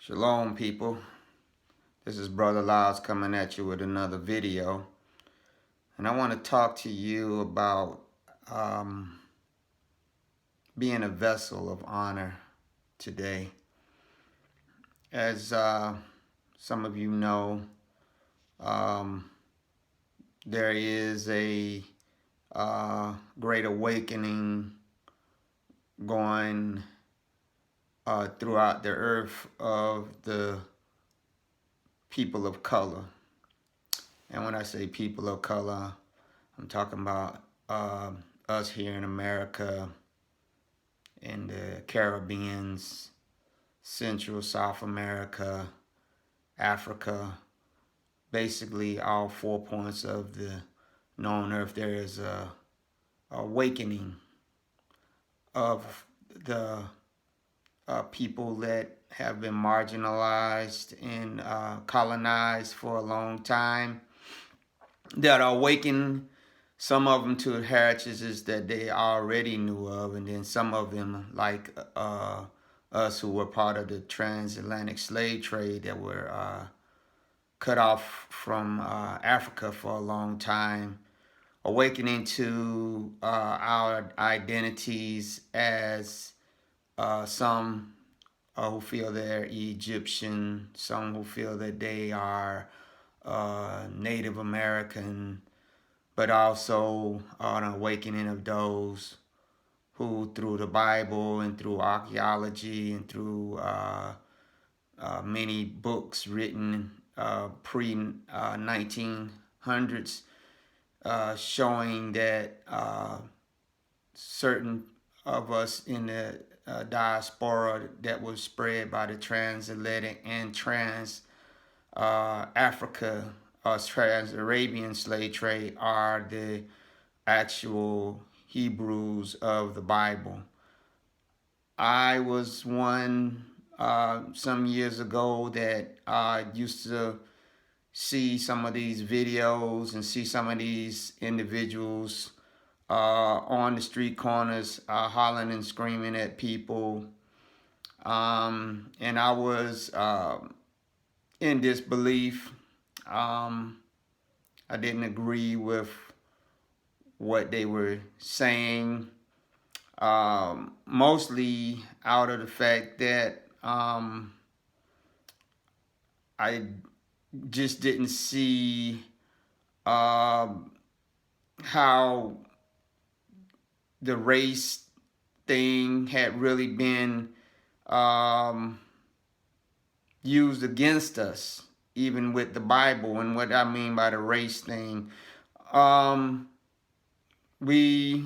Shalom, people. This is Brother Lyles coming at you with another video. And I want to talk to you about being a vessel of honor today. As some of you know, there is a great awakening going throughout the earth of the people of color. And when I say people of color, I'm talking about us here in America, in the Caribbean, Central, South America, Africa, basically all 4 points of the known earth. There is a awakening of the people that have been marginalized and colonized for a long time, that are awakening, some of them to heritages that they already knew of, and then some of them, like us who were part of the transatlantic slave trade, that were cut off from Africa for a long time, awakening to our identities as some who feel they're Egyptian, some who feel that they are Native American, but also an awakening of those who, through the Bible and through archaeology and through many books written pre-1900s, showing that certain of us in the diaspora that was spread by the transatlantic and Africa, trans-Arabian slave trade, are the actual Hebrews of the Bible. I was one some years ago that used to see some of these videos and see some of these individuals on the street corners hollering and screaming at people. And I was in disbelief. I didn't agree with what they were saying, mostly out of the fact that I just didn't see how the race thing had really been used against us, even with the Bible. And what I mean by the race thing, we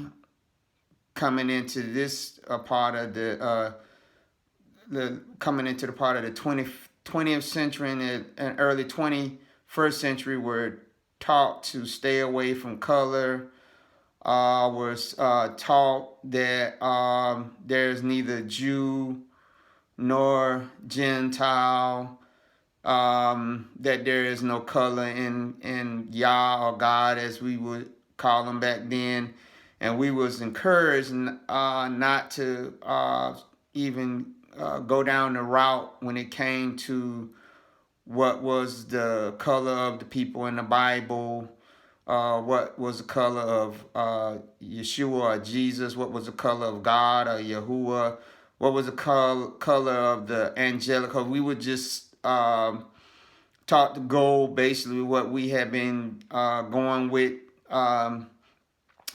coming into this part of the coming into the part of the 20th century and early 21st century, we're taught to stay away from color. Was taught that there's neither Jew nor Gentile, that there is no color in Yah or God, as we would call them back then. And we was encouraged not to even go down the route when it came to what was the color of the people in the Bible, what was the color of Yeshua or Jesus, what was the color of God or Yahuwah, what was the color of the angelic. We were just taught to go basically what we have been going with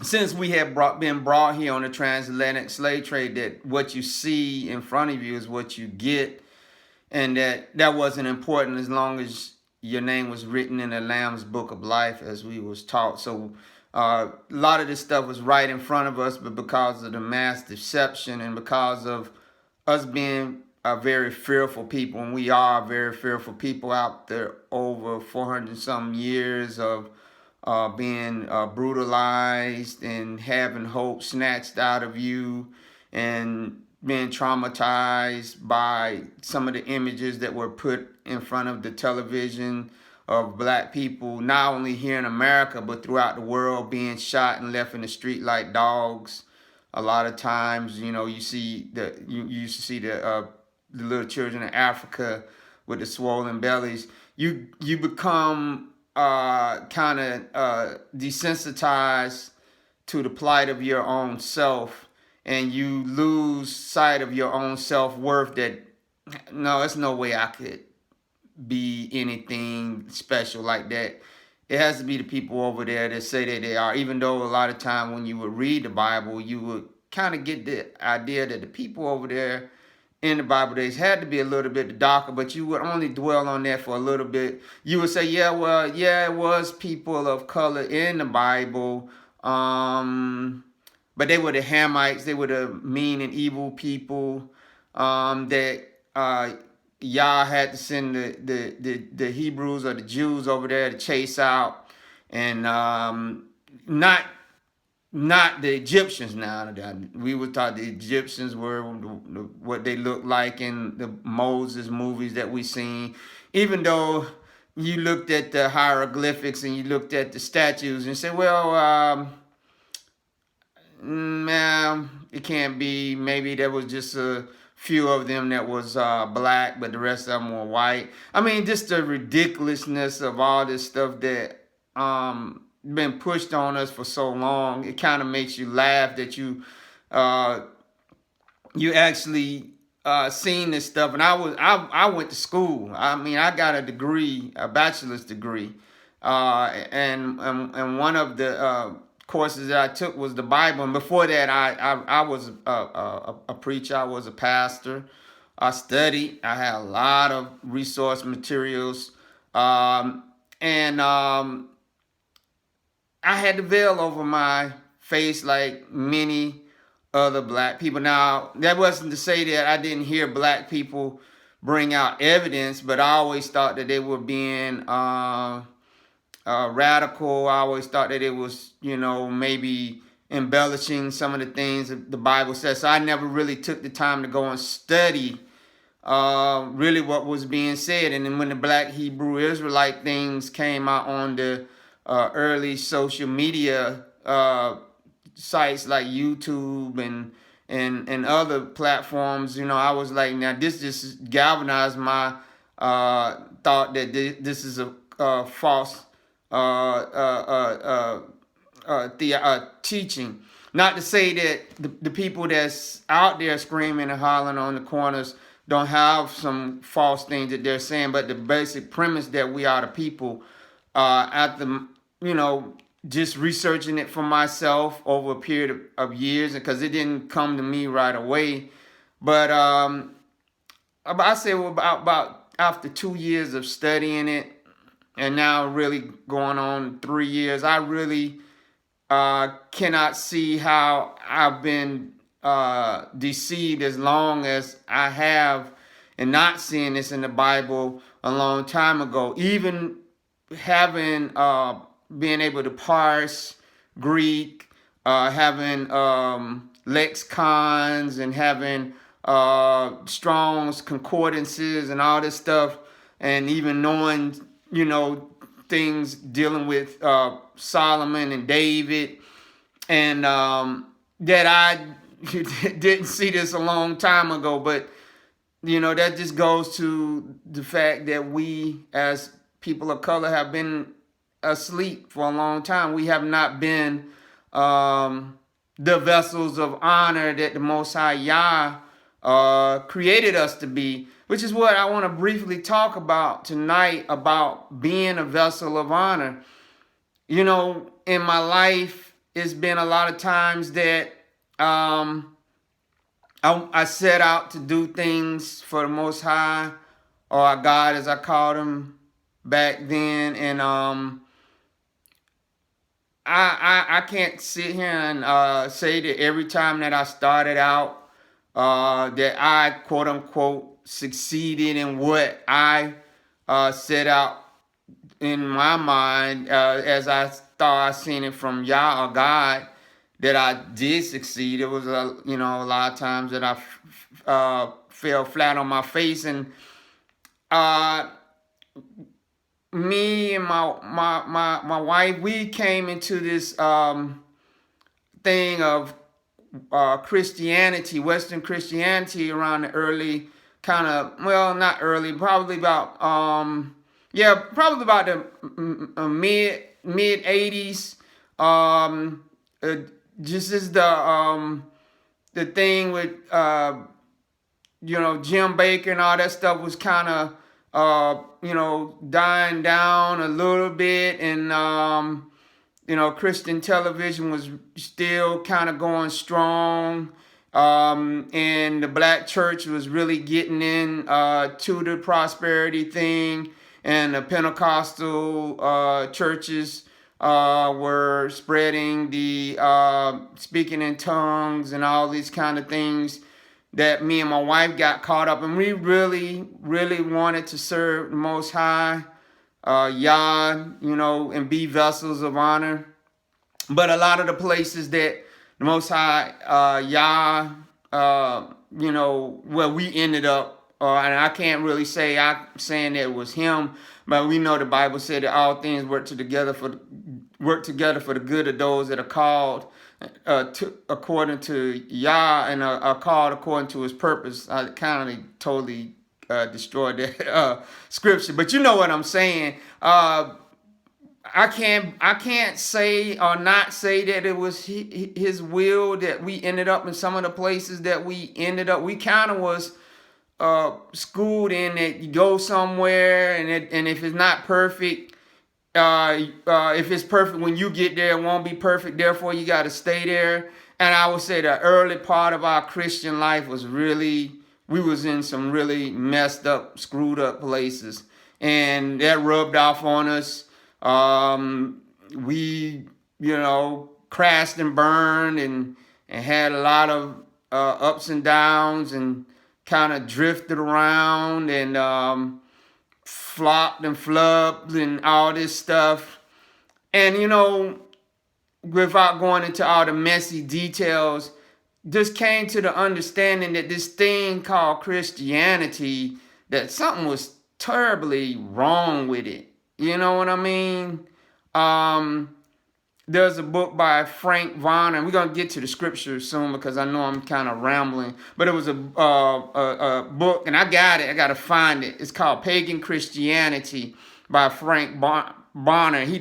since we have been brought here on the transatlantic slave trade, that what you see in front of you is what you get, and that wasn't important as long as your name was written in the Lamb's Book of Life, as we was taught. So a lot of this stuff was right in front of us, but because of the mass deception and because of us being a very fearful people, and we are very fearful people out there, over 400 some years of being brutalized and having hope snatched out of you, and being traumatized by some of the images that were put in front of the television of black people, not only here in America, but throughout the world, being shot and left in the street like dogs. A lot of times, you know, you used to see the the little children in Africa with the swollen bellies. You become kind of desensitized to the plight of your own self, and you lose sight of your own self-worth. That no, there's no way I could be anything special like that. It has to be the people over there that say that they are, even though a lot of time when you would read the Bible, you would kind of get the idea that the people over there in the Bible days had to be a little bit darker, but you would only dwell on that for a little bit. You would say, yeah, well, yeah, it was people of color in the Bible, but they were the Hamites. They were the mean and evil people that Yah had to send the Hebrews or the Jews over there to chase out, and not the Egyptians. Now we were taught the Egyptians were what they looked like in the Moses movies that we seen, even though you looked at the hieroglyphics and you looked at the statues and said, well, man, it can't be. Maybe there was just a few of them that was black, but the rest of them were white. I mean, just the ridiculousness of all this stuff that been pushed on us for so long. It kind of makes you laugh that you actually seen this stuff. And I went to school. I mean, I got a degree, a bachelor's degree, and one of the courses that I took was the Bible. And before that, I was a preacher. I was a pastor. I studied. I had a lot of resource materials, and I had the veil over my face like many other black people. Now, that wasn't to say that I didn't hear black people bring out evidence, but I always thought that they were being radical. I always thought that it was, maybe embellishing some of the things that the Bible says. So I never really took the time to go and study really what was being said. And then when the Black Hebrew Israelite things came out on the early social media sites like YouTube and other platforms, I was like, now this just galvanized my thought that this is a false teaching. Not to say that the people that's out there screaming and hollering on the corners don't have some false things that they're saying, but the basic premise that we are the people, after just researching it for myself over a period of years, because it didn't come to me right away, but I say about after 2 years of studying it, and now really going on 3 years, I really cannot see how I've been deceived as long as I have, and not seeing this in the Bible a long time ago. Even having being able to parse Greek, having lexicons, and having Strong's concordances and all this stuff, and even knowing, things dealing with Solomon and David, and that I didn't see this a long time ago. But that just goes to the fact that we as people of color have been asleep for a long time. We have not been the vessels of honor that the Most High Yah created us to be, which is what I want to briefly talk about tonight, about being a vessel of honor. In my life, it's been a lot of times that I set out to do things for the Most High, or God as I called him back then, and I can't sit here and say that every time that I started out that I quote unquote succeeded in what I set out in my mind, as I thought I seen it from Yah or God, that I did succeed. It was a lot of times that I fell flat on my face, and me and my wife, we came into this thing of Christianity, Western Christianity, around the early kind of, well, not early, probably about yeah, probably about the mid 80s. Um, uh, just as the thing with Jim Baker and all that stuff was kind of dying down a little bit, and Christian television was still kind of going strong. And the black church was really getting in to the prosperity thing, and the Pentecostal churches were spreading the speaking in tongues and all these kind of things that me and my wife got caught up, and we really, really wanted to serve the Most High, Yah, and be vessels of honor. But a lot of the places that the Most High, Yah, where we ended up, and I can't really say I'm saying that it was him, but we know the Bible said that all things work together for the good of those that are called according to Yah, and are called according to His purpose. I kind of totally destroyed that scripture, but you know what I'm saying. I can't say or not say that it was his will that we ended up in some of the places that we ended up. We kind of was schooled in that you go somewhere, and if it's not perfect, if it's perfect when you get there, it won't be perfect. Therefore, you got to stay there. And I would say the early part of our Christian life was really, we was in some really messed up, screwed up places, and that rubbed off on us. We, crashed and burned, and had a lot of ups and downs, and kind of drifted around, and flopped and flubbed and all this stuff. And, without going into all the messy details, just came to the understanding that this thing called Christianity, that something was terribly wrong with it. You know what I mean? There's a book by Frank Varner. We're going to get to the scripture soon because I know I'm kind of rambling. But it was a book, and I got it. I got to find it. It's called Pagan Christianity by Frank Varner. He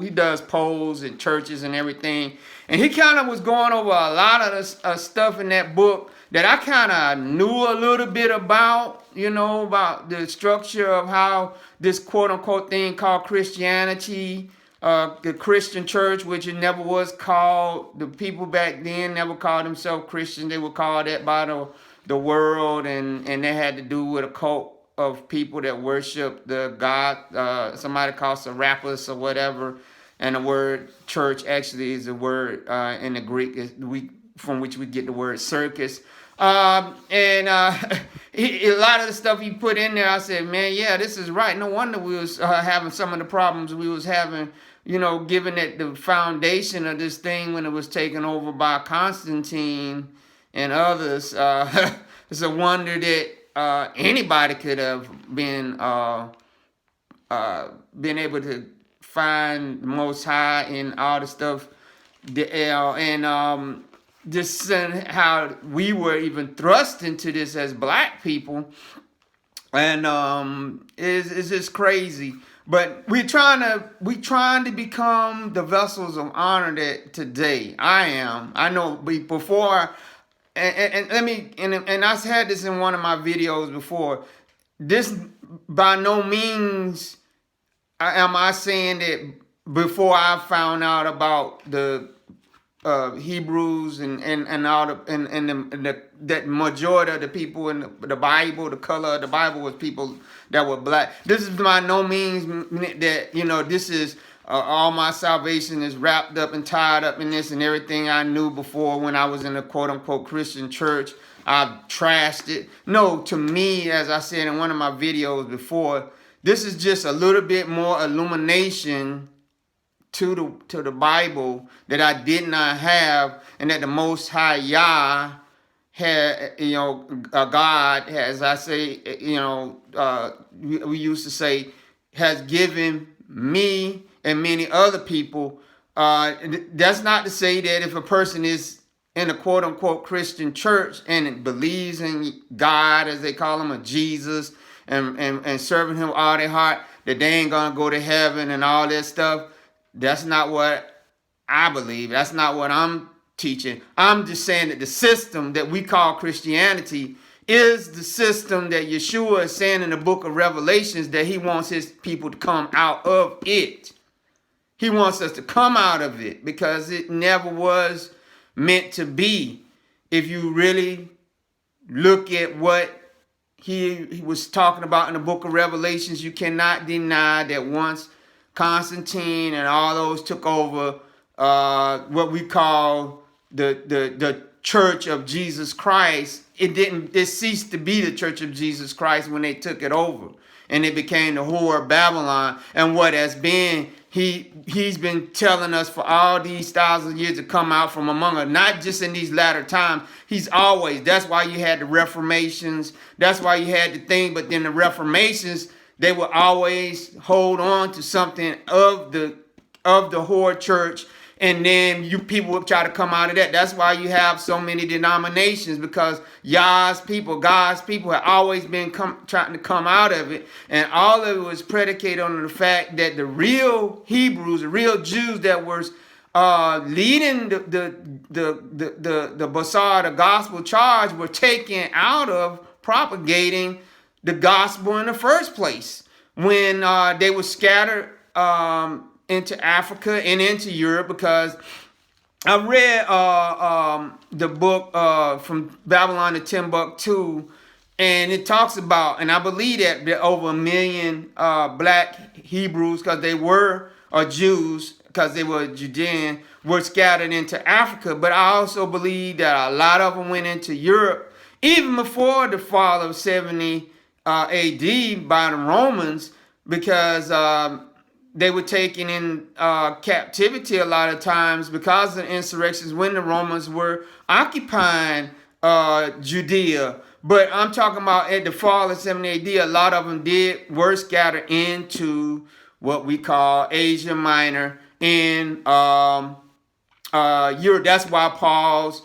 does polls at churches and everything. And he kind of was going over a lot of the stuff in that book that I kind of knew a little bit about, about the structure of how this quote-unquote thing called Christianity, the Christian church, which it never was called. The people back then never called themselves Christian. They were called that by the world, and they had to do with a cult of people that worship the God, somebody called Serapis or whatever. And the word church actually is a word in the Greek from which we get the word circus. A lot of the stuff he put in there, I said, man, yeah, this is right. No wonder we was having some of the problems we was having, given that the foundation of this thing when it was taken over by Constantine and others. It's a wonder that anybody could have been able to find the Most High in all the stuff, just how we were even thrust into this as black people, and it's just crazy. But we're trying to become the vessels of honor that today I am. I know before, and let me, and I had this in one of my videos before. This by no means am I saying that before I found out about the Hebrews and all that majority of the people in the Bible, the color of the Bible was people that were black. This is by no means that this is all my salvation is wrapped up and tied up in this, and everything I knew before when I was in a quote unquote Christian church, I've trashed it. No, to me, as I said in one of my videos before, this is just a little bit more illumination to the Bible that I did not have, and that the Most High Yah had, God, as I say, we used to say, has given me and many other people. That's not to say that if a person is in a quote unquote Christian church and believes in God, as they call him, or Jesus, and serving him all their heart, that they ain't gonna go to heaven and all that stuff. That's not what I believe. That's not what I'm teaching. I'm just saying that the system that we call Christianity is the system that Yeshua is saying in the book of Revelations that he wants his people to come out of it. He wants us to come out of it because it never was meant to be. If you really look at what he was talking about in the book of Revelations, you cannot deny that once Constantine and all those took over what we call the Church of Jesus Christ, it ceased to be the Church of Jesus Christ when they took it over, and it became the whore of Babylon. And what has been, he's been telling us for all these thousands of years to come out from among us, not just in these latter times. He's always, that's why you had the Reformations, that's why you had the thing. But then the Reformations, they would always hold on to something of the whore church, and then you people would try to come out of that. That's why you have so many denominations, because God's people have always been trying to come out of it. And all of it was predicated on the fact that the real Hebrews, the real Jews that were leading the Basar, the gospel charge, were taken out of propagating the gospel in the first place when they were scattered into Africa and into Europe. Because I read the book From Babylon to Timbuktu, and it talks about, and I believe that there are over 1 million black Hebrews, because they were, or Jews, because they were Judean, were scattered into Africa. But I also believe that a lot of them went into Europe even before the fall of 70 AD by the Romans, because they were taken in captivity a lot of times because of the insurrections when the Romans were occupying Judea. But I'm talking about at the fall of 70 AD, a lot of them were scattered into what we call Asia Minor in Europe. That's why Paul's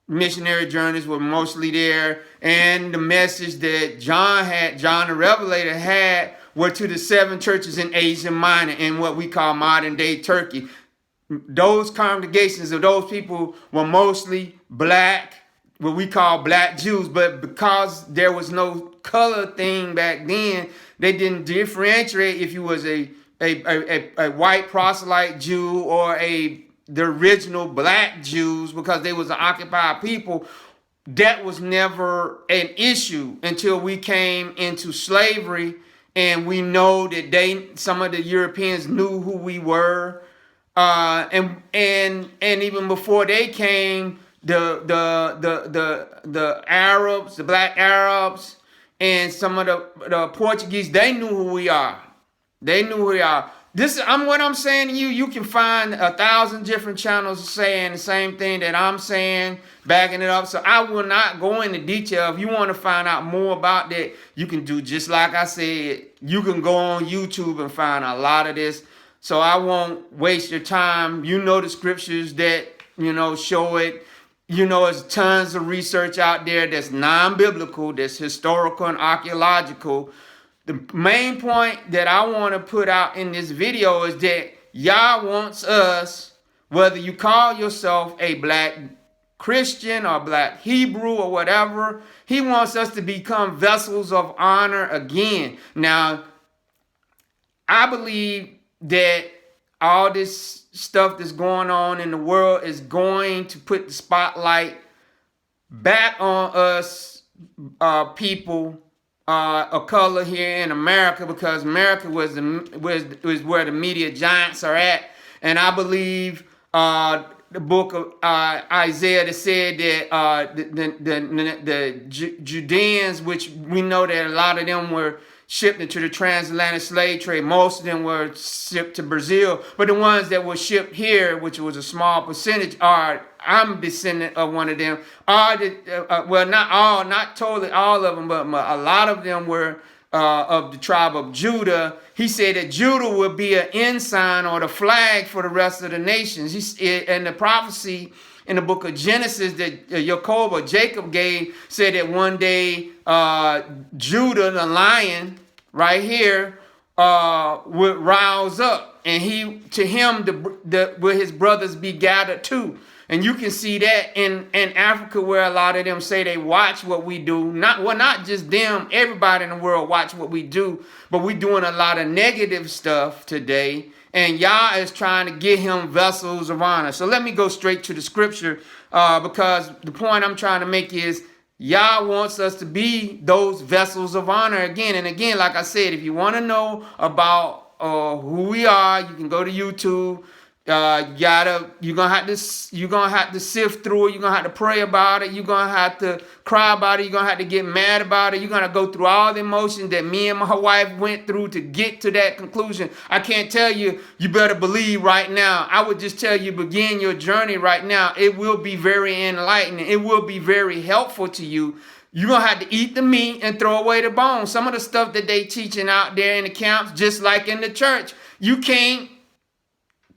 missionary journeys were mostly there, and the message that John the Revelator had, were to the 7 churches in Asia Minor, in what we call modern day Turkey. Those congregations of those people were mostly black, what we call black Jews. But because there was no color thing back then, they didn't differentiate if you was a white proselyte Jew or the original black Jews, because they was an occupied people. That was never an issue until we came into slavery. And we know that some of the Europeans knew who we were, and even before they came, the Arabs, the black Arabs, and some of the Portuguese, they knew who we are. They knew who we are. What I'm saying to you. You can find 1,000 different channels saying the same thing that I'm saying, backing it up. So I will not go into detail. If you want to find out more about that, you can do just like I said. You can go on YouTube and find a lot of this. So I won't waste your time. You know the scriptures that, show it. There's tons of research out there that's non-biblical, that's historical and archaeological. The main point that I want to put out in this video is that Yah wants us, whether you call yourself a black Christian or black Hebrew or whatever, he wants us to become vessels of honor again. Now, I believe that all this stuff that's going on in the world is going to put the spotlight back on us people of color here in America, because America was where the media giants are at. And I believe the book of Isaiah that said that the Judeans, which we know that a lot of them were shipped into the transatlantic slave trade. Most of them were shipped to Brazil, but the ones that were shipped here, which was a small percentage, I'm descendant of one of them. Not totally all of them, but a lot of them were of the tribe of Judah, he said that Judah would be an ensign or the flag for the rest of the nations. And the prophecy in the book of Genesis that Jacob gave said that one day Judah, the lion, right here, would rouse up, and to him will his brothers be gathered too. And you can see that in Africa, where a lot of them say they watch what we do. Not just them, everybody in the world watch what we do, but we're doing a lot of negative stuff today. And Yah is trying to get him vessels of honor. So let me go straight to the scripture, because the point I'm trying to make is Yah wants us to be those vessels of honor again and again. Like I said, if you want to know about who we are, you can go to YouTube. You're gonna have to sift through it. You're gonna have to pray about it. You're gonna have to cry about it. You're gonna have to get mad about it. You're gonna go through all the emotions that me and my wife went through to get to that conclusion. I can't tell you, you better believe right now. I would just tell you, begin your journey right now. It will be very enlightening. It will be very helpful to you. You're going to have to eat the meat and throw away the bones. Some of the stuff that they teaching out there in the camps, just like in the church, you can't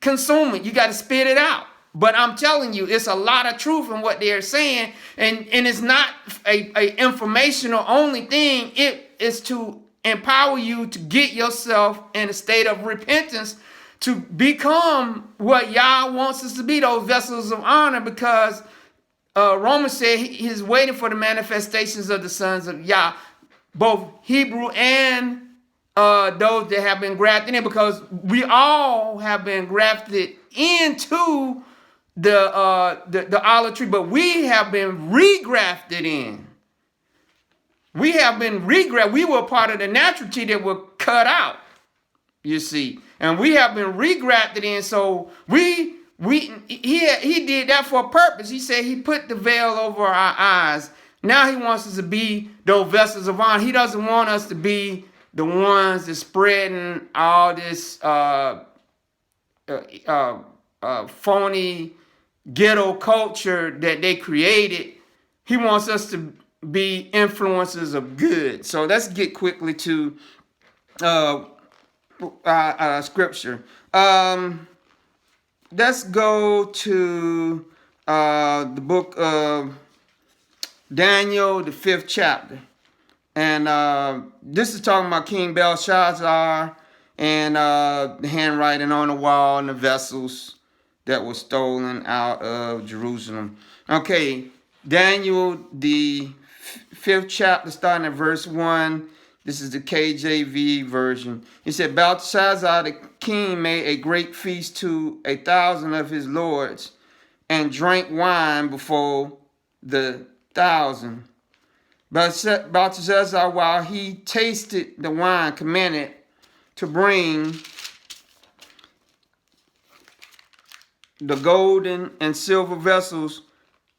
consume it. You got to spit it out. But I'm telling you, it's a lot of truth in what they're saying. And it's not a informational only thing. It is to empower you to get yourself in a state of repentance to become what Yah wants us to be, those vessels of honor, because Romans said he's waiting for the manifestations of the sons of Yah, both Hebrew and those that have been grafted in, because we all have been grafted into the olive tree, but we have been regrafted in. We have been regrafted. We were part of the natural tree that were cut out, you see, and we have been regrafted in. So he did that for a purpose. He said he put the veil over our eyes. Now he wants us to be those vessels of honor. He doesn't want us to be the ones that spreading all this phony ghetto culture that they created. He wants us to be influencers of good. So let's get quickly to scripture. Let's go to the book of Daniel, the 5th chapter. And this is talking about King Belshazzar and the handwriting on the wall and the vessels that were stolen out of Jerusalem. Okay, Daniel, the 5th chapter, starting at verse 1. This is the KJV version. He said, Belshazzar the king made a great feast to 1,000 of his lords and drank wine before the 1,000. Belshazzar, while he tasted the wine, commanded to bring the golden and silver vessels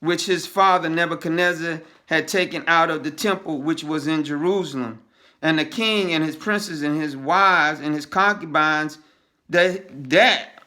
which his father Nebuchadnezzar had taken out of the temple which was in Jerusalem. And the king and his princes and his wives and his concubines, that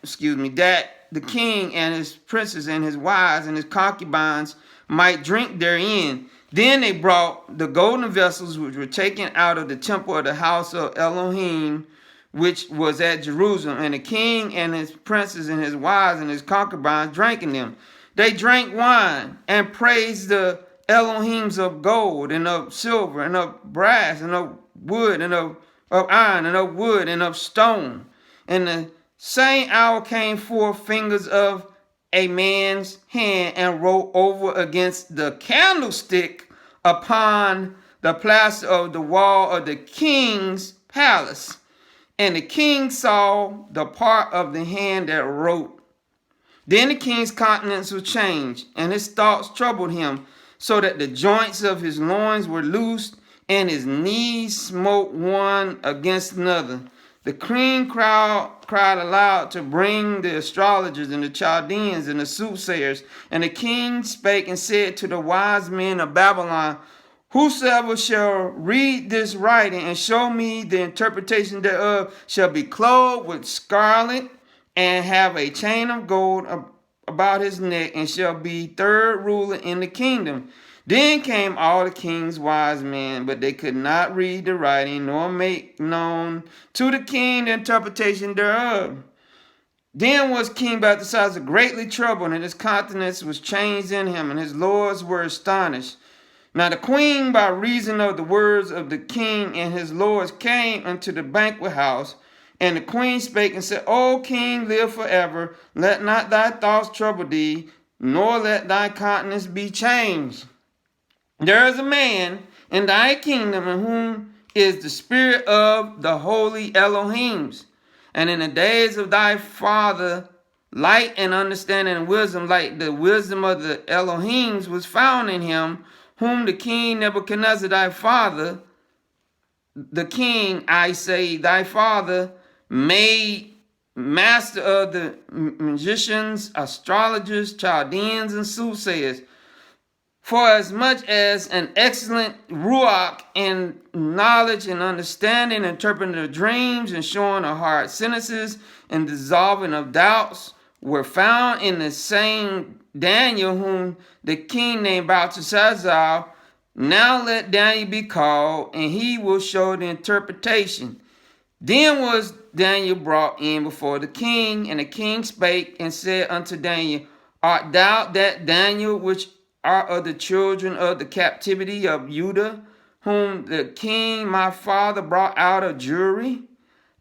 the king and his princes and his wives and his concubines might drink therein. Then they brought the golden vessels which were taken out of the temple of the house of Elohim, which was at Jerusalem. And the king and his princes and his wives and his concubines drank in them. They drank wine and praised the Elohims of gold and of silver and of brass and of wood and of iron and of wood and of stone. And the same hour came forth fingers of a man's hand and wrote over against the candlestick upon the plaster of the wall of the king's palace. And the king saw the part of the hand that wrote. Then the king's countenance was changed, and his thoughts troubled him, so that the joints of his loins were loosed, and his knees smote one against another. The king cried aloud to bring the astrologers and the Chaldeans and the soothsayers. And the king spake and said to the wise men of Babylon, whosoever shall read this writing and show me the interpretation thereof shall be clothed with scarlet and have a chain of gold about his neck and shall be third ruler in the kingdom. Then came all the king's wise men, but they could not read the writing, nor make known to the king the interpretation thereof. Then was King Belteshazzar greatly troubled, and his countenance was changed in him, and his lords were astonished. Now the queen, by reason of the words of the king and his lords, came unto the banquet house. And the queen spake and said, O king, live forever. Let not thy thoughts trouble thee, nor let thy countenance be changed. There is a man in thy kingdom in whom is the spirit of the holy Elohims. And in the days of thy father, light and understanding and wisdom, like the wisdom of the Elohims, was found in him, whom the king Nebuchadnezzar thy father, the king, I say, thy father, made master of the magicians, astrologers, Chaldeans, and soothsayers. For as much as an excellent ruach in knowledge and understanding, interpreting of dreams and showing of hard sentences and dissolving of doubts, were found in the same Daniel, whom the king named Belteshazzar. Now let Daniel be called, and he will show the interpretation. Then was Daniel brought in before the king, and the king spake and said unto Daniel, Art thou that Daniel which art of the children of the captivity of Judah, whom the king my father brought out of Jewry?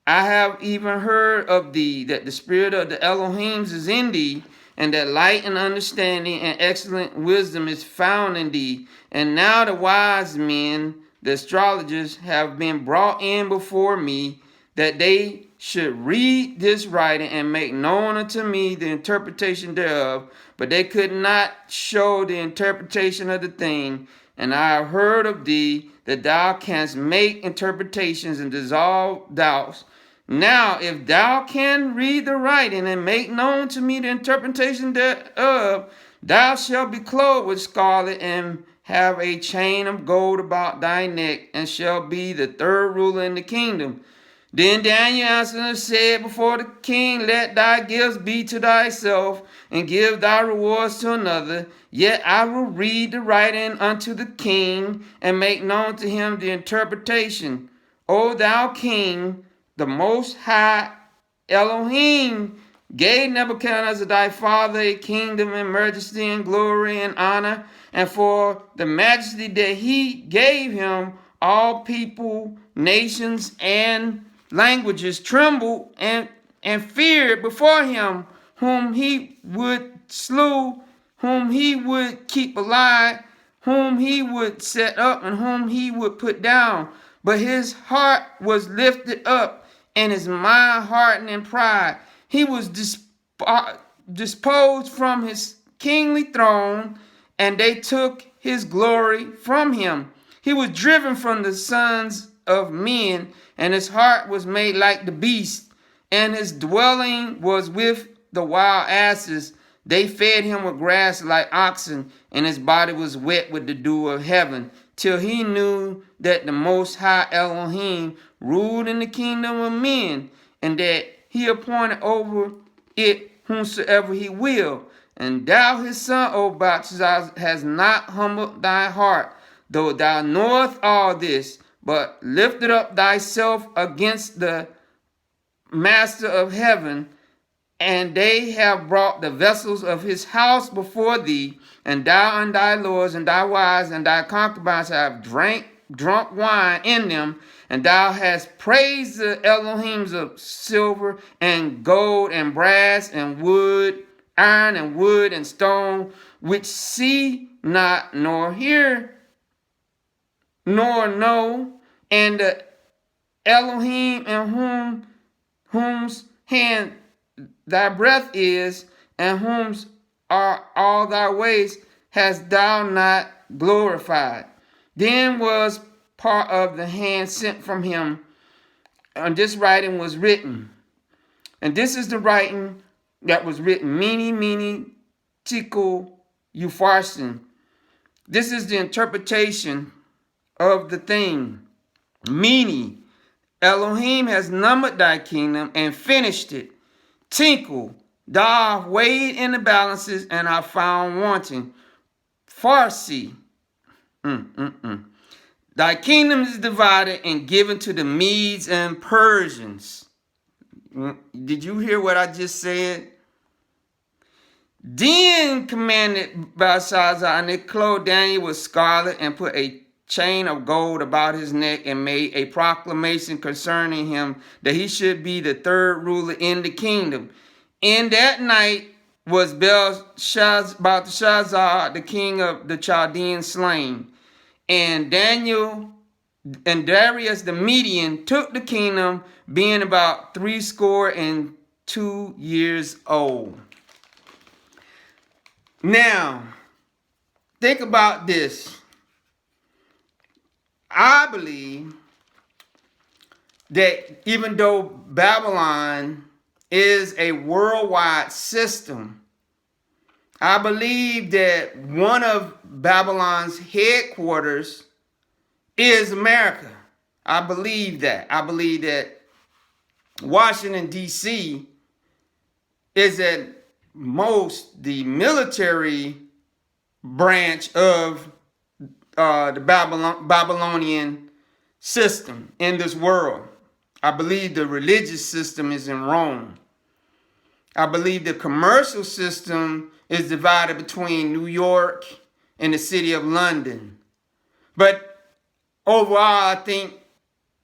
I have even heard of thee, that the spirit of the Elohims is in thee, and that light and understanding and excellent wisdom is found in thee. And now the wise men, the astrologers, have been brought in before me, that they should read this writing and make known unto me the interpretation thereof, but they could not show the interpretation of the thing. And I have heard of thee that thou canst make interpretations and dissolve doubts. Now, if thou can read the writing and make known to me the interpretation thereof, thou shalt be clothed with scarlet and have a chain of gold about thy neck, and shall be the third ruler in the kingdom. Then Daniel answered and said before the king, Let thy gifts be to thyself, and give thy rewards to another. Yet I will read the writing unto the king, and make known to him the interpretation. O thou king, the most high Elohim gave Nebuchadnezzar thy father a kingdom and majesty and glory and honor, and for the majesty that he gave him, all people, nations, and languages trembled and feared before him, whom he would slew, whom he would keep alive, whom he would set up, and whom he would put down. But his heart was lifted up, and his mind hardened in pride. He was disposed from his kingly throne, and they took his glory from him. He was driven from the sons of men, and his heart was made like the beast, and his dwelling was with the wild asses. They fed him with grass like oxen, and his body was wet with the dew of heaven, till he knew that the Most High Elohim ruled in the kingdom of men, and that he appointed over it whomsoever he will. And thou, his son, O Belteshazzar, hast not humbled thy heart, though thou knowest all this, but lifted up thyself against the master of heaven, and they have brought the vessels of his house before thee, and thou and thy lords and thy wives and thy concubines have drunk wine in them, and thou hast praised the Elohims of silver and gold and brass and wood, iron and wood and stone, which see not nor hear nor know, and the Elohim in whose hand thy breath is, and whom's are all thy ways, hast thou not glorified. Then was part of the hand sent from him, and this writing was written. And this is the writing that was written, Mene, Tekel, Upharsin. This is the interpretation of the thing. Mene, Elohim has numbered thy kingdom and finished it. Tekel, thou art weighed in the balances and are found wanting. Farsi, Thy kingdom is divided and given to the Medes and Persians. Did you hear what I just said? Then commanded Belshazzar, and they clothed Daniel with scarlet and put a chain of gold about his neck and made a proclamation concerning him that he should be the third ruler in the kingdom. In that night was Belteshazzar, the king of the Chaldeans, slain. And Daniel and Darius the Median took the kingdom, being about 62 years old. Now, think about this. I believe that even though Babylon is a worldwide system, I believe that one of Babylon's headquarters is America. I believe that. I believe that Washington, D.C. is at most the military branch of the Babylonian system in this world. I believe the religious system is in Rome. I believe the commercial system is divided between New York and the city of London. But overall, I think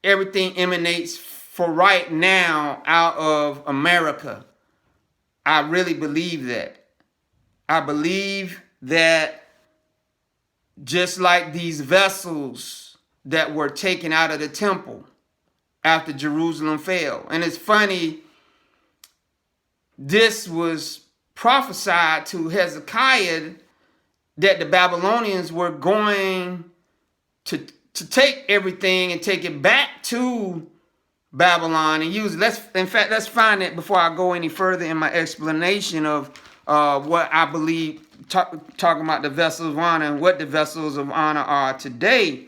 everything emanates for right now out of America. I really believe that. I believe that just like these vessels that were taken out of the temple after Jerusalem fell. And it's funny, this was prophesied to Hezekiah that the Babylonians were going to take everything and take it back to Babylon and use it. Let's find it before I go any further in my explanation of what I believe, talking about the vessels of honor and what the vessels of honor are today.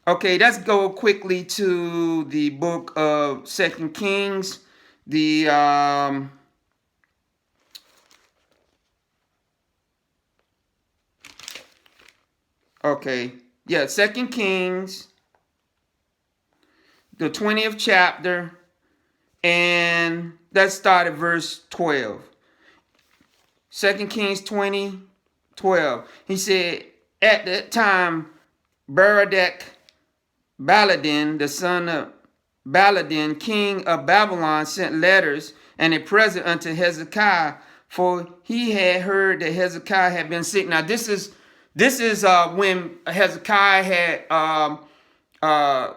Okay, let's go quickly to the book of 2 Kings, the okay, yeah, 2 Kings, the 20th chapter, and let's start at verse 12. 2 Kings 20:12. He said, at that time, Baladan, the son of Baladan, king of Babylon, sent letters and a present unto Hezekiah, for he had heard that Hezekiah had been sick. Now, this is when Hezekiah had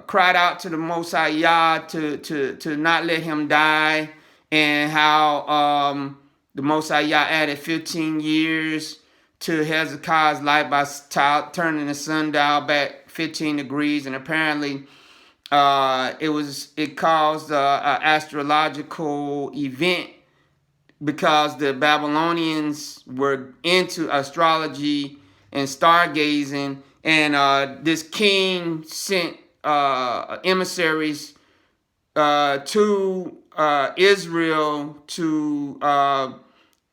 cried out to the Most High Yah to not let him die, and how the Most High Yah added 15 years to Hezekiah's life by turning the sundial back 15 degrees, and apparently it caused an astrological event because the Babylonians were into astrology and stargazing, and this king sent emissaries to Israel to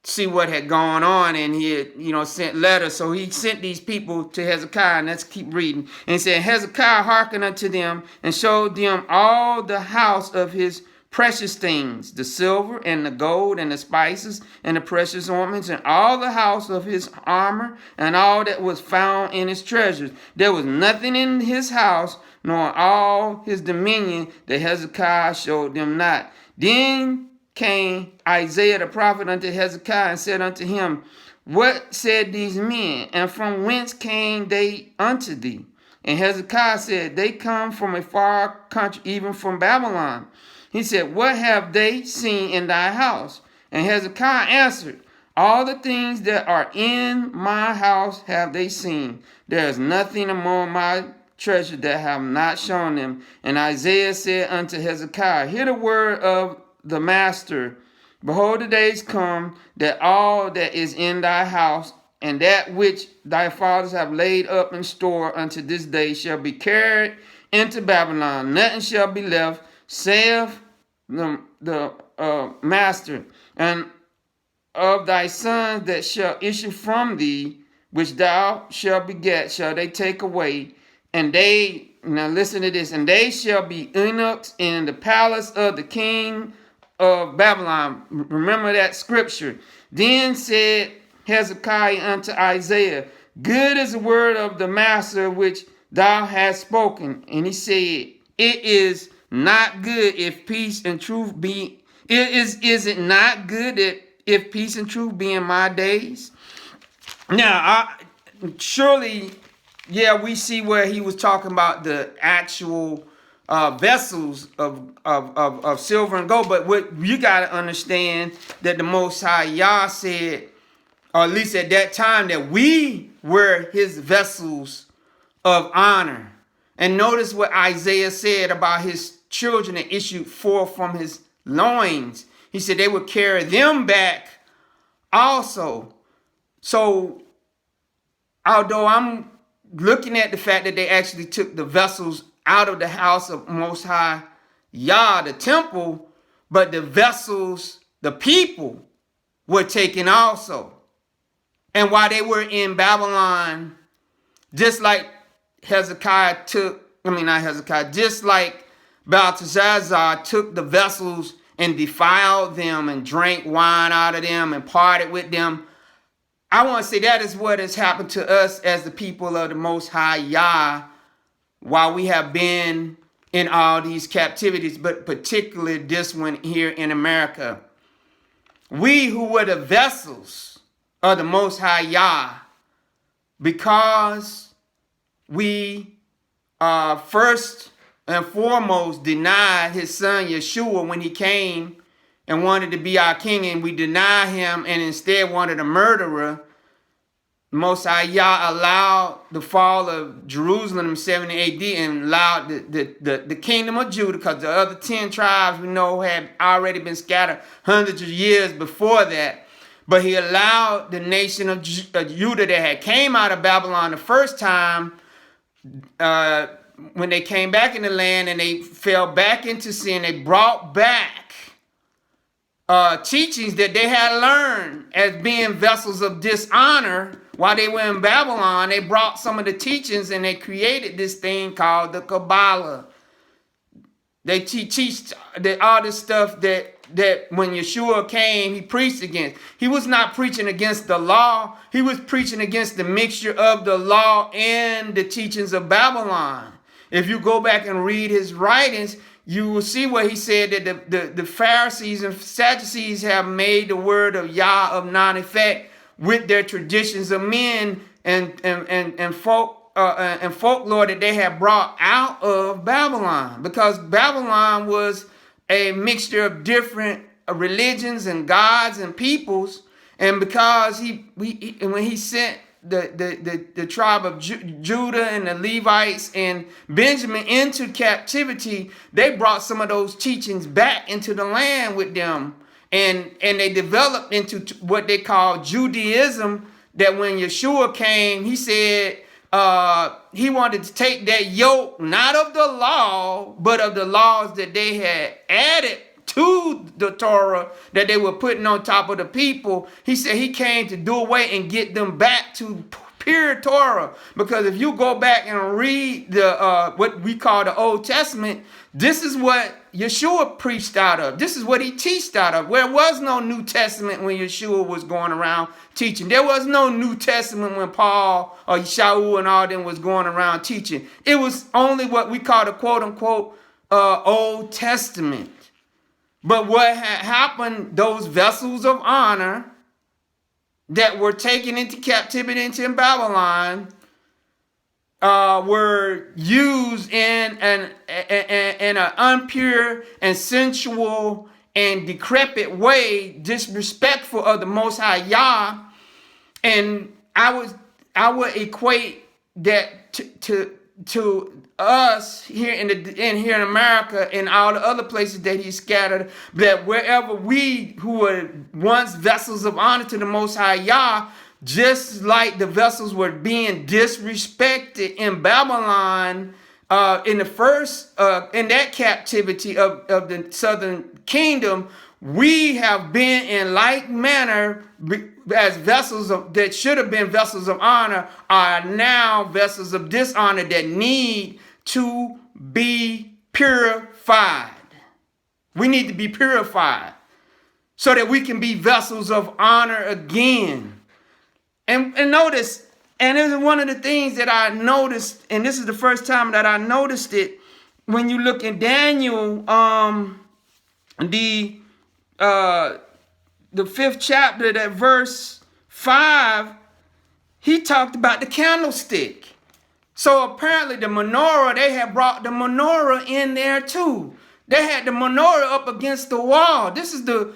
see what had gone on, and he had, sent letters. So he sent these people to Hezekiah, and let's keep reading. And he said, Hezekiah hearkened unto them and showed them all the house of his precious things, the silver and the gold and the spices and the precious ornaments, and all the house of his armor and all that was found in his treasures. There was nothing in his house, nor all his dominion, that Hezekiah showed them not. Then came Isaiah the prophet unto Hezekiah and said unto him, what said these men, and from whence came they unto thee? And Hezekiah said, they come from a far country, even from Babylon. He said, what have they seen in thy house? And Hezekiah answered, all the things that are in my house have they seen. There is nothing among my treasure that have not shown them. And Isaiah said unto Hezekiah, hear the word of the master. Behold, the days come that all that is in thy house and that which thy fathers have laid up in store unto this day shall be carried into Babylon. Nothing shall be left, saith the master. And of thy sons that shall issue from thee, which thou shalt beget, shall they take away, and they, now listen to this, and they shall be eunuchs in the palace of the king of Babylon. Remember that scripture. Then said Hezekiah unto Isaiah, good is the word of the master which thou hast spoken. And he said, it is not good if peace and truth be, is it not good that if peace and truth be in my days? Now, surely, yeah, we see where he was talking about the actual vessels of silver and gold. But what you got to understand that the Most High Yah said, or at least at that time, that we were his vessels of honor. And notice what Isaiah said about his children that issued forth from his loins. He said they would carry them back also. So, although I'm looking at the fact that they actually took the vessels out of the house of Most High Yah, the temple, but the vessels, the people, were taken also. And while they were in Babylon, just like Hezekiah took, just like Belteshazzar took the vessels and defiled them and drank wine out of them and parted with them, I want to say that is what has happened to us as the people of the Most High Yah while we have been in all these captivities, but particularly this one here in America. We who were the vessels of the Most High Yah, because we first and foremost denied his son Yeshua when he came and wanted to be our king, and we denied him and instead wanted a murderer. Most High Yah allowed the fall of Jerusalem in 70 AD and allowed the kingdom of Judah, because the other 10 tribes we know had already been scattered hundreds of years before that. But he allowed the nation of Judah that had came out of Babylon the first time, when they came back in the land and they fell back into sin, they brought back teachings that they had learned as being vessels of dishonor while they were in Babylon. They brought some of the teachings and they created this thing called the Kabbalah. They teach all this stuff that when Yeshua came, he preached against. He was not preaching against the law. He was preaching against the mixture of the law and the teachings of Babylon. If you go back and read his writings, you will see where he said that the Pharisees and Sadducees have made the word of Yah of non-effect with their traditions of men and folklore that they had brought out of Babylon, because Babylon was a mixture of different religions and gods and peoples. And because when he sent the tribe of Judah and the Levites and Benjamin into captivity, they brought some of those teachings back into the land with them. And they developed into what they call Judaism, that when Yeshua came, he said he wanted to take that yoke, not of the law, but of the laws that they had added to the Torah that they were putting on top of the people. He said he came to do away and get them back to pure Torah. Because if you go back and read the what we call the Old Testament, this is what Yeshua preached out of. This is what he taught out of. There was no New Testament when Yeshua was going around teaching. There was no New Testament when Paul or Shaul and all them was going around teaching. It was only what we call the quote-unquote Old Testament. But what had happened, those vessels of honor that were taken into captivity into Babylon were used in an unpure and sensual and decrepit way, disrespectful of the Most High Yah. And I would equate that to us here in America and all the other places that he scattered, that wherever we who were once vessels of honor to the Most High Yah, just like the vessels were being disrespected in Babylon, in the first in that captivity of the southern kingdom, we have been in like manner as vessels that should have been vessels of honor are now vessels of dishonor that need to be purified. We need to be purified so that we can be vessels of honor again. And notice, and it was one of the things that I noticed, and this is the first time that I noticed it, when you look in Daniel, the 5th chapter, that verse 5, he talked about the candlestick. So apparently the menorah, they had brought the menorah in there too. They had the menorah up against the wall. This is the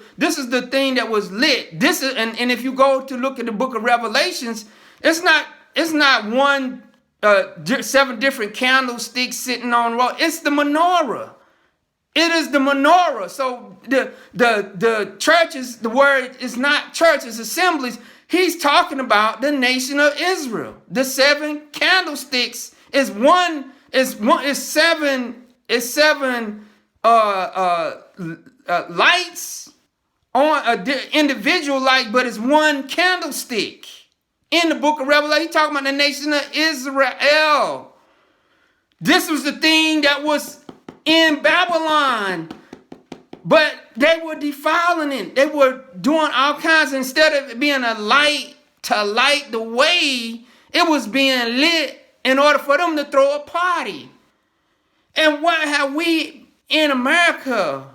thing that was lit. This is, and if you go to look at the book of Revelations, it's not one 7 different candlesticks sitting on row. It's the menorah. It is the menorah. So the churches, the word is not church, it's assemblies. He's talking about the nation of Israel. The 7 candlesticks is seven lights on an individual light, but it's one candlestick. In the book of Revelation, he's talking about the nation of Israel. This was the thing that was in Babylon, but they were defiling it. They were doing all kinds. Instead of it being a light to light the way, it was being lit in order for them to throw a party. And what have we in America,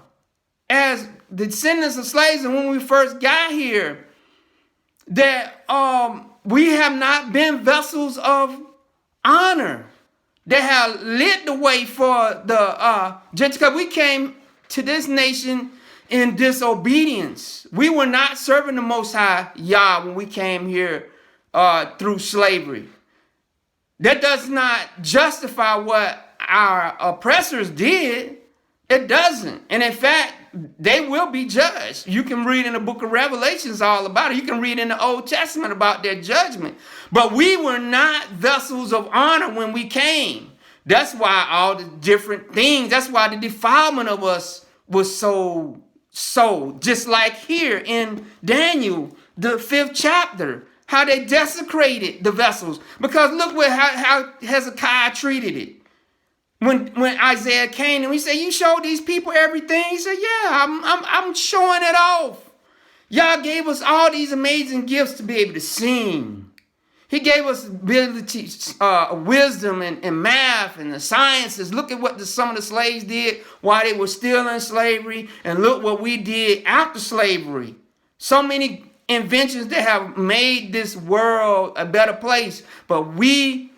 as the descendants of slaves, and when we first got here, that we have not been vessels of honor. They have lit the way for the Gentiles. We came to this nation in disobedience. We were not serving the Most High Yah when we came here through slavery. That does not justify what our oppressors did. It doesn't. And in fact, they will be judged. You can read in the book of Revelations all about it. You can read in the Old Testament about their judgment. But we were not vessels of honor when we came. That's why all the different things, that's why the defilement of us was so just like here in Daniel, the 5th chapter, how they desecrated the vessels. Because look how Hezekiah treated it. When Isaiah came and he said, "You showed these people everything." He said, "Yeah, I'm showing it off. Y'all gave us all these amazing gifts to be able to sing. He gave us ability, wisdom and math and the sciences. Look at what some of the slaves did while they were still in slavery, and look what we did after slavery. So many inventions that have made this world a better place, but we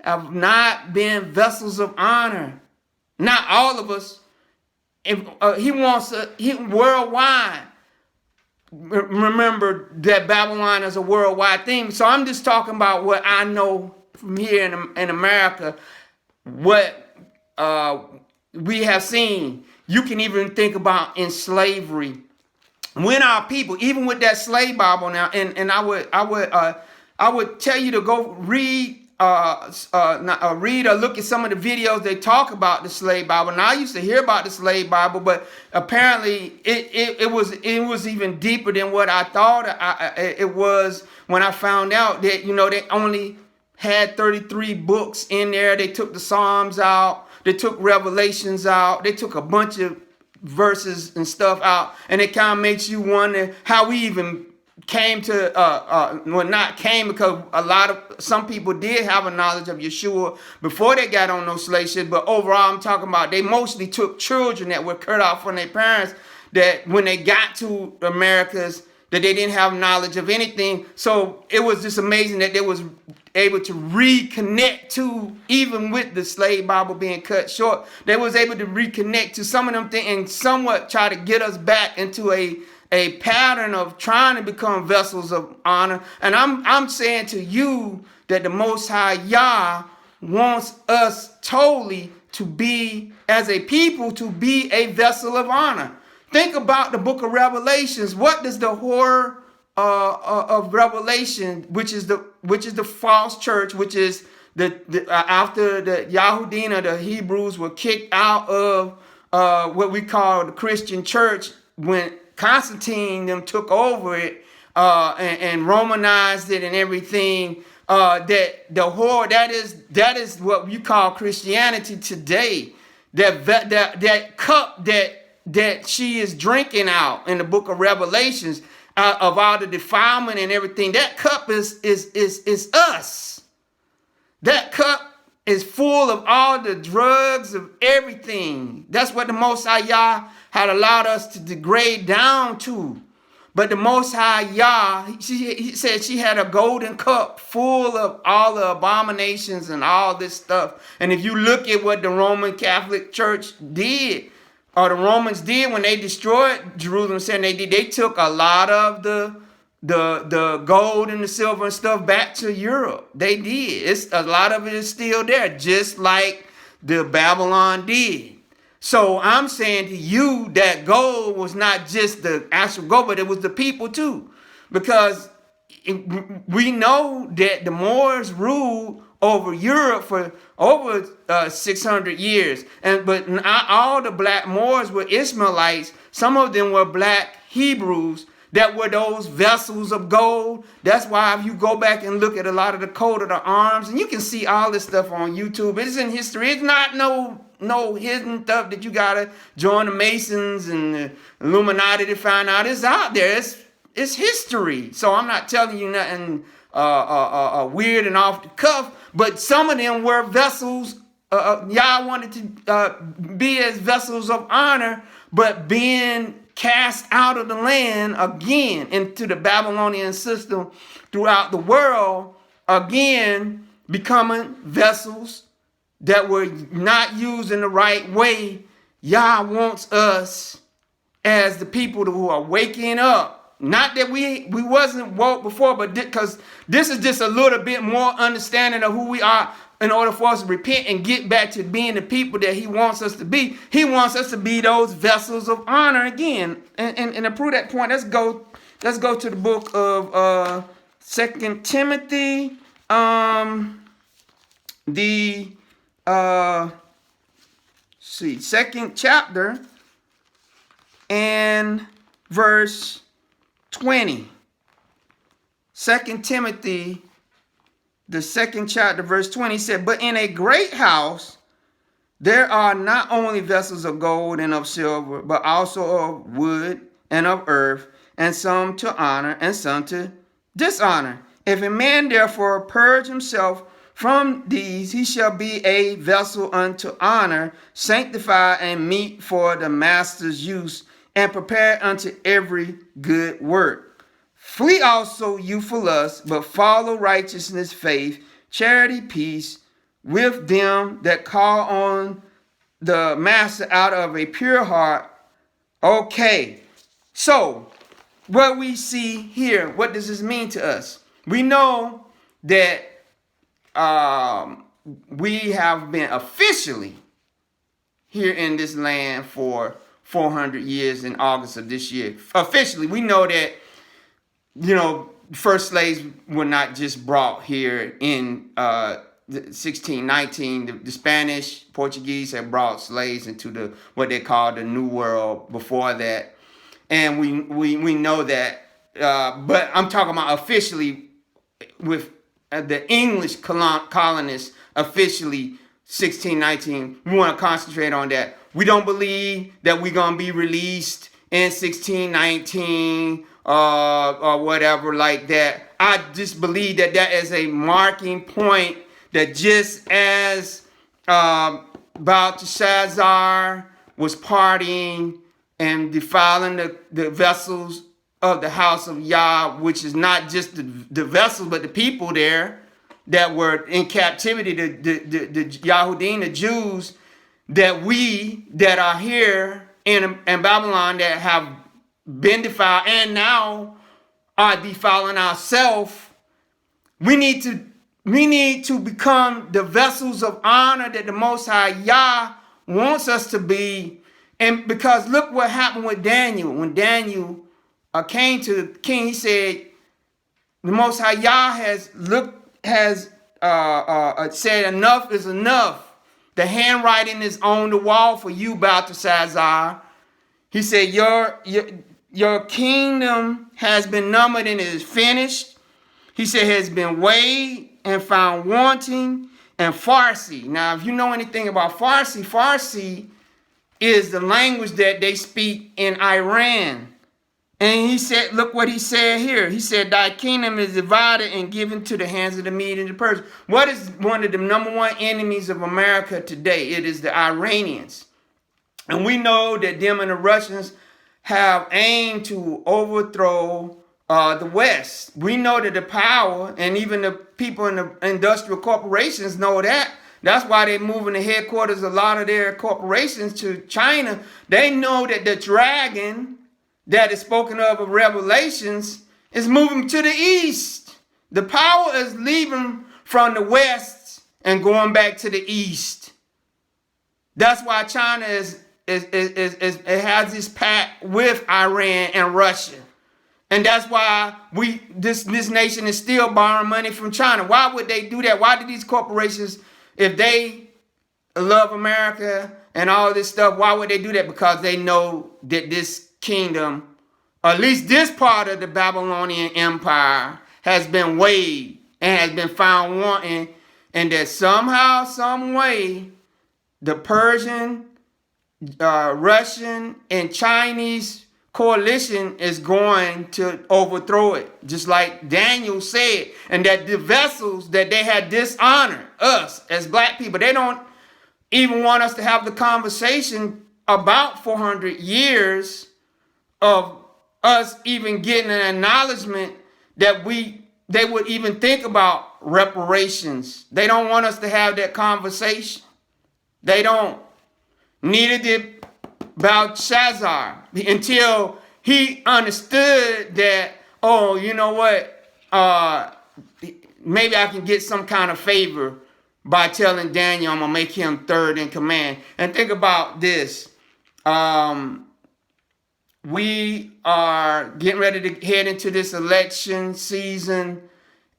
have not been vessels of honor. Not all of us. If he wants worldwide. Remember that Babylon is a worldwide thing. So I'm just talking about what I know from here in America, what we have seen. You can even think about in slavery. When our people, even with that slave Bible now, and I would tell you to go read or look at some of the videos they talk about the slave Bible. Now I used to hear about the slave Bible, but apparently it was even deeper than what I thought it was when I found out that they only had 33 books in there. They took the Psalms out, they took Revelations out, they took a bunch of verses and stuff out, and it kind of makes you wonder how we even came to not came, because some people did have a knowledge of Yeshua before they got on those slave ships, but overall I'm talking about they mostly took children that were cut off from their parents, that when they got to Americas that they didn't have knowledge of anything. So it was just amazing that they was able to reconnect to, even with the slave Bible being cut short, they was able to reconnect to some of them things and somewhat try to get us back into a pattern of trying to become vessels of honor. And I'm saying to you that the Most High Yah wants us totally to be, as a people, to be a vessel of honor. Think about the book of Revelations. What does the horror of Revelation, which is the false church, which is after the Yahudim, the Hebrews were kicked out of what we call the Christian church, when Constantine them took over it and Romanized it and everything. That the whore, that is what you call Christianity today. That cup that she is drinking out in the book of Revelations, of all the defilement and everything. That cup is us. That cup is full of all the drugs of everything. That's what the Most High Yah had allowed us to degrade down to. But the Most High Yah, he said she had a golden cup full of all the abominations and all this stuff. And if you look at what the Roman Catholic Church did, or the Romans did when they destroyed Jerusalem, saying they took a lot of the gold and the silver and stuff back to Europe. They did. It's a lot of it is still there, just like the Babylon did. So I'm saying to you that gold was not just the actual gold, but it was the people too. Because we know that the Moors ruled over Europe for over 600 years. But not all the black Moors were Ishmaelites. Some of them were black Hebrews that were those vessels of gold. That's why if you go back and look at a lot of the coat of the arms, and you can see all this stuff on YouTube. It's in history. It's not no hidden stuff that you gotta join the Masons and the Illuminati to find out. It's out there. It's history. So I'm not telling you nothing weird and off the cuff, but some of them were vessels. Y'all wanted to be as vessels of honor, but being cast out of the land again into the Babylonian system throughout the world, again becoming vessels that were not used in the right way. Yah wants us as the people who are waking up. Not that we wasn't woke before, but because this is just a little bit more understanding of who we are in order for us to repent and get back to being the people that he wants us to be. He wants us to be those vessels of honor again. And to prove that point, let's go to the book of 2 Timothy, second chapter and verse 20. 2 Timothy, the second chapter, verse 20 said, "But in a great house there are not only vessels of gold and of silver, but also of wood and of earth, and some to honor and some to dishonor. If a man therefore purge himself from these, he shall be a vessel unto honor, sanctified and meet for the master's use, and prepared unto every good work. Flee also youthful lust, but follow righteousness, faith, charity, peace, with them that call on the master out of a pure heart." Okay, so what we see here, what does this mean to us? We know that we have been officially here in this land for 400 years in August of this year. Officially, we know that, first slaves were not just brought here in 1619. The Spanish, Portuguese had brought slaves into what they call the New World before that. And we know that, but I'm talking about officially with the English colonists, officially 1619. We want to concentrate on that. We don't believe that we're going to be released in 1619 or whatever like that. I just believe that is a marking point, that just as Belteshazzar was partying and defiling the vessels of the house of Yah, which is not just the vessels, but the people there that were in captivity, the Yahudim, the Jews, that we that are here in Babylon that have been defiled and now are defiling ourselves, we need to become the vessels of honor that the Most High Yah wants us to be. And because look what happened with Daniel. When Daniel came to the king, he said, the Most High Yah has said enough is enough. The handwriting is on the wall for you, Belteshazzar. He said, your kingdom has been numbered and is finished. He said, has been weighed and found wanting. And Farsi. Now, if you know anything about Farsi, Farsi is the language that they speak in Iran. And he said, look what he said here. He said, thy kingdom is divided and given to the hands of the Mede and the Persians. What is one of the number one enemies of America today? It is the Iranians. And we know that them and the Russians have aimed to overthrow the West. We know that the power, and even the people in the industrial corporations know that. That's why they're moving the headquarters, a lot of their corporations, to China. They know that the dragon that is spoken of Revelations is moving to the east. The power is leaving from the west and going back to the east. That's why China it has this pact with Iran and Russia. And that's why this nation is still borrowing money from China. Why would they do that? Why do these corporations, if they love America and all this stuff, why would they do that? Because they know that this kingdom, or at least this part of the Babylonian Empire, has been weighed and has been found wanting, and that somehow, some way, the Persian, Russian, and Chinese coalition is going to overthrow it, just like Daniel said, and that the vessels that they had dishonored us as black people, they don't even want us to have the conversation about 400 years of us even getting an acknowledgement that they would even think about reparations. They don't want us to have that conversation. They don't. Neither did Belshazzar, until he understood that, oh, you know what, maybe I can get some kind of favor by telling Daniel I'm going to make him third in command. And think about this. We are getting ready to head into this election season,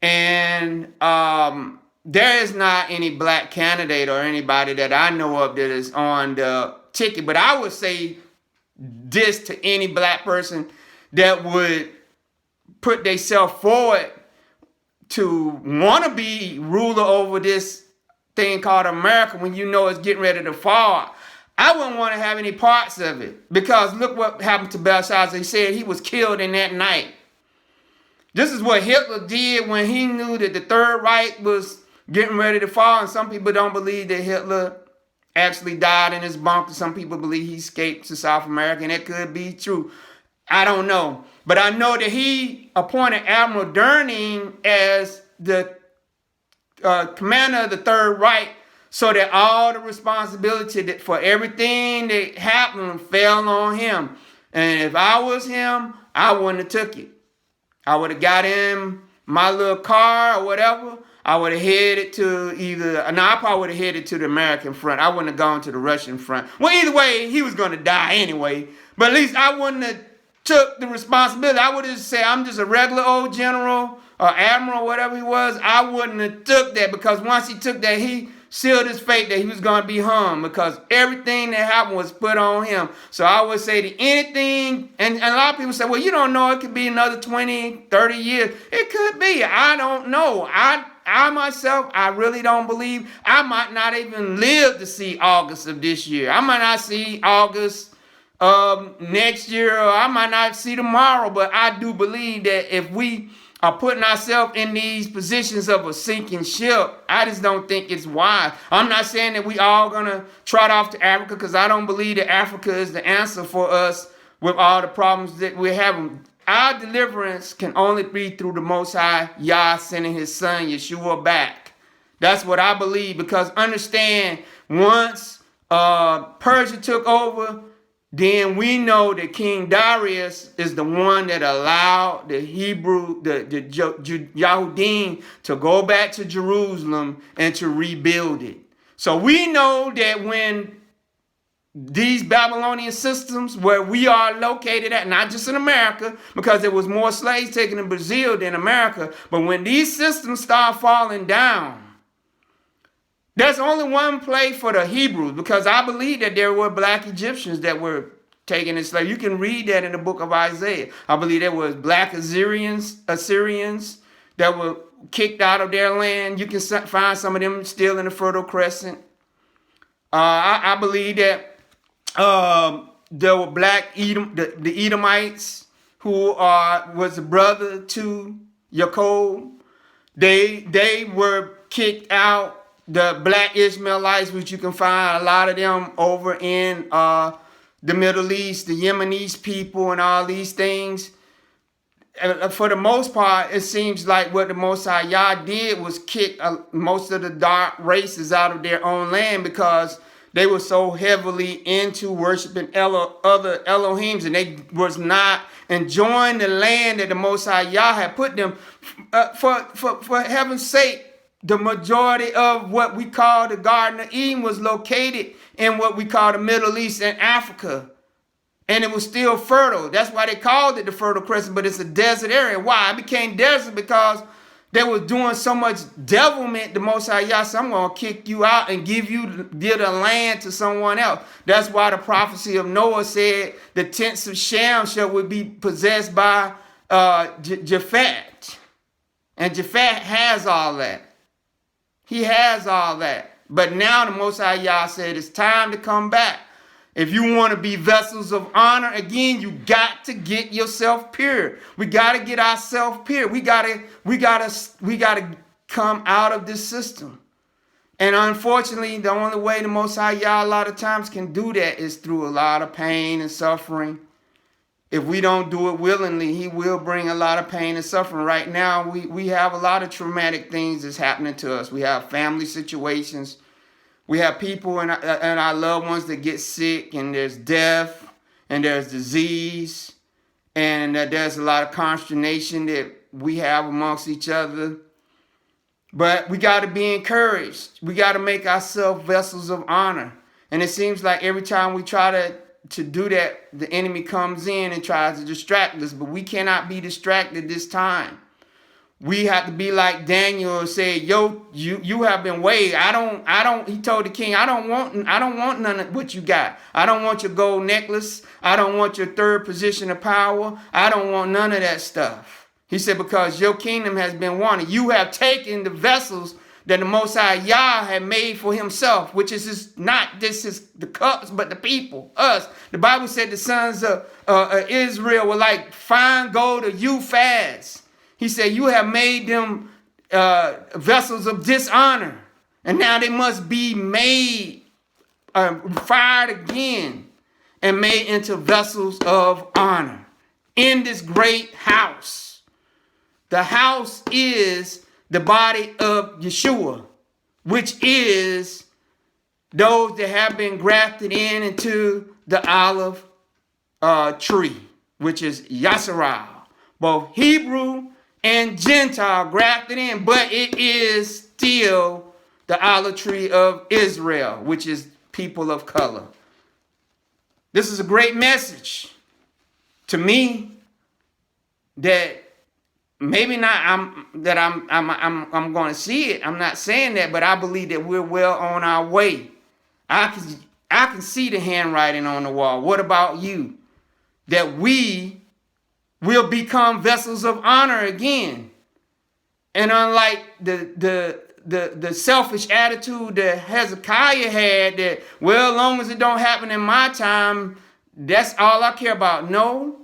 and there is not any black candidate or anybody that I know of that is on the ticket. But I would say this to any black person that would put themselves forward to want to be ruler over this thing called America when you know it's getting ready to fall. I wouldn't want to have any parts of it, because look what happened to Belshazzar. He said he was killed in that night. This is what Hitler did when he knew that the Third Reich was getting ready to fall. And some people don't believe that Hitler actually died in his bunker. Some people believe he escaped to South America, and it could be true. I don't know. But I know that he appointed Admiral Durning as the commander of the Third Reich, so that all the responsibility for everything that happened fell on him. And if I was him, I wouldn't have took it. I would have got in my little car or whatever. I would have headed to I probably would have headed to the American front. I wouldn't have gone to the Russian front. Well, either way, he was going to die anyway. But at least I wouldn't have took the responsibility. I would have said, I'm just a regular old general or admiral, whatever he was. I wouldn't have took that, because once he took that, he sealed his fate that he was going to be hung, because everything that happened was put on him. So I would say that anything, and a lot of people say, well, you don't know, it could be another 20, 30 years. It could be. I don't know. I myself, I really don't believe. I might not even live to see August of this year. I might not see August of next year, or I might not see tomorrow. But I do believe that if we are putting ourselves in these positions of a sinking ship, I just don't think it's wise. I'm not saying that we all gonna trot off to Africa, because I don't believe that Africa is the answer for us with all the problems that we're having. Our deliverance can only be through the Most High, Yah sending his son Yeshua back. That's what I believe, because understand, once Persia took over, then we know that King Darius is the one that allowed the Yahudim to go back to Jerusalem and to rebuild it. So we know that when these Babylonian systems, where we are located at, not just in America, because there was more slaves taken in Brazil than America, but when these systems start falling down, there's only one place for the Hebrews, because I believe that there were black Egyptians that were taken as slaves. You can read that in the book of Isaiah. I believe there was black Assyrians that were kicked out of their land. You can find some of them still in the Fertile Crescent. I believe that there were black the Edomites who was a brother to Jacob. They were kicked out. The black Ishmaelites, which you can find a lot of them over in the Middle East, the Yemenis people and all these things. For the most part, it seems like what the Most High Yah did was kick most of the dark races out of their own land because they were so heavily into worshiping other Elohims, and they was not enjoying the land that the Most High Yah had put them. For heaven's sake, the majority of what we call the Garden of Eden was located in what we call the Middle East and Africa. And it was still fertile. That's why they called it the Fertile Crescent, but it's a desert area. Why? It became desert because they were doing so much devilment. The Most High Yah said, I'm going to kick you out and give the land to someone else. That's why the prophecy of Noah said the tents of Shem would be possessed by Japhet. And Japhet has all that. He has all that. But now the Most High Yah said it's time to come back. If you want to be vessels of honor, again, you got to get yourself pure. We got to get ourselves pure. We got to come out of this system. And unfortunately, the only way the Most High Yah a lot of times can do that is through a lot of pain and suffering. If we don't do it willingly, he will bring a lot of pain and suffering. Right now, we have a lot of traumatic things that's happening to us. We have family situations. We have people and our loved ones that get sick, and there's death, and there's disease, and there's a lot of consternation that we have amongst each other. But we got to be encouraged. We got to make ourselves vessels of honor. And it seems like every time we try to do that, the enemy comes in and tries to distract us, but we cannot be distracted this time. We have to be like Daniel and say, yo, you have been weighed. He told the king, I don't want none of what you got. I don't want your gold necklace. I don't want your third position of power. I don't want none of that stuff. He said, because your kingdom has been wanted. You have taken the vessels that the Most High Yah had made for himself, which is not the cups, but the people, us. The Bible said the sons of Israel were like fine gold or Uphaz. He said, you have made them vessels of dishonor, and now they must be made, fired again, and made into vessels of honor in this great house. The house is the body of Yeshua, which is those that have been grafted into the olive tree, which is Yasharal, both Hebrew and Gentile grafted in, but it is still the olive tree of Israel, which is people of color. This is a great message to me that maybe not I'm going to see it. I'm not saying that, but I believe that we're well on our way. I can see the handwriting on the wall. What about you? That we will become vessels of honor again. And unlike the selfish attitude that Hezekiah had, that, well, as long as it don't happen in my time, that's all I care about. No,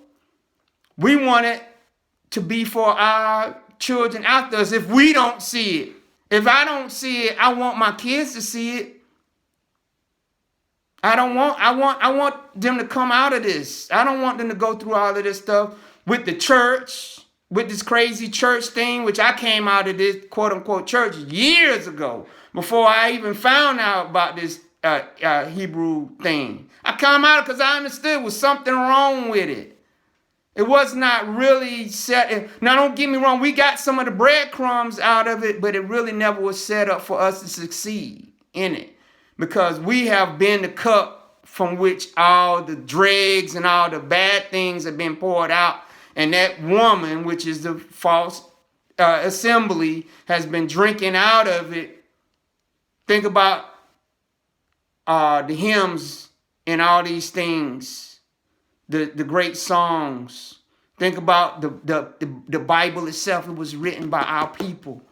we want it to be for our children after us. If we don't see it, if I don't see it, I want my kids to see it. I want them to come out of this. I don't want them to go through all of this stuff with the church, with this crazy church thing, which I came out of this quote unquote church years ago, before I even found out about this Hebrew thing. I come out because I understood there was something wrong with it. It was not really set. Now, don't get me wrong. We got some of the breadcrumbs out of it, but it really never was set up for us to succeed in it, because we have been the cup from which all the dregs and all the bad things have been poured out. And that woman, which is the false assembly, has been drinking out of it. Think about the hymns and all these things the great songs. Think about the Bible itself. It was written by our people.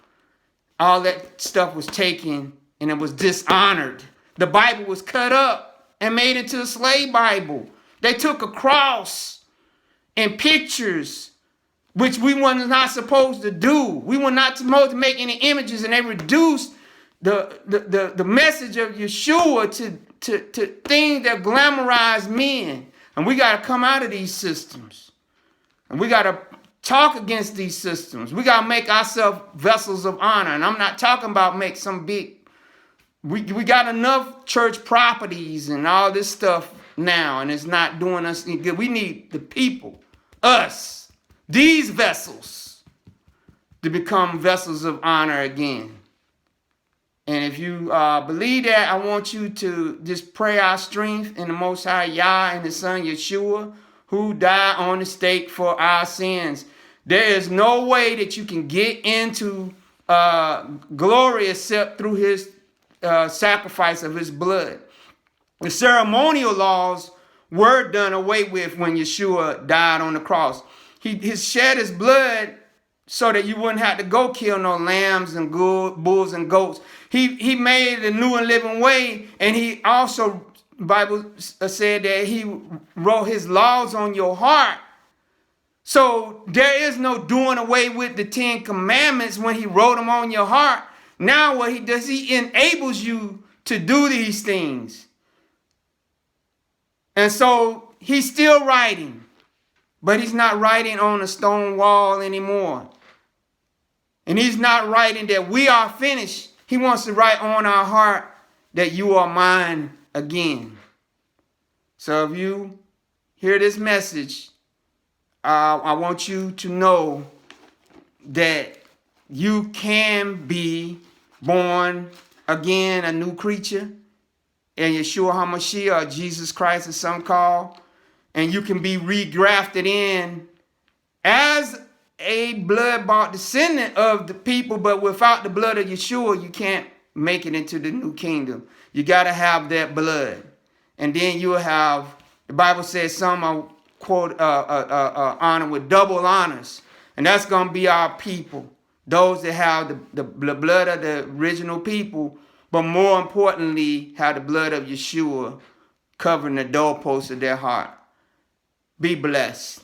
All that stuff was taken and it was dishonored. The Bible was cut up and made into a slave Bible. They took a cross and pictures, which we were not supposed to do. We were not supposed to make any images, and they reduced the message of Yeshua to things that glamorize men. And we got to come out of these systems. And we got to talk against these systems. We got to make ourselves vessels of honor. And I'm not talking about make some big... We got enough church properties and all this stuff now, and it's not doing us any good. We need the people, us, these vessels, to become vessels of honor again. And if you believe that, I want you to just pray our strength in the Most High Yah and His Son Yeshua, who died on the stake for our sins. There is no way that you can get into glory except through His sacrifice of His blood. The ceremonial laws were done away with when Yeshua died on the cross. He shed His blood so that you wouldn't have to go kill no lambs and bulls and goats. He made a new and living way, and He also, the Bible said that He wrote His laws on your heart. So there is no doing away with the 10 commandments when He wrote them on your heart. Now what He does, He enables you to do these things. And so He's still writing, but He's not writing on a stone wall anymore. And He's not writing that we are finished. He wants to write on our heart that you are mine again. So if you hear this message, I want you to know that you can be born again, a new creature, and Yeshua HaMashiach, or Jesus Christ, as some call, and you can be regrafted in as a blood-bought descendant of the people, but without the blood of Yeshua, you can't make it into the new kingdom. You got to have that blood. And then you'll have, the Bible says some are, quote, honored with double honors. And that's going to be our people. Those that have the blood of the original people, but more importantly, have the blood of Yeshua covering the doorposts of their heart. Be blessed.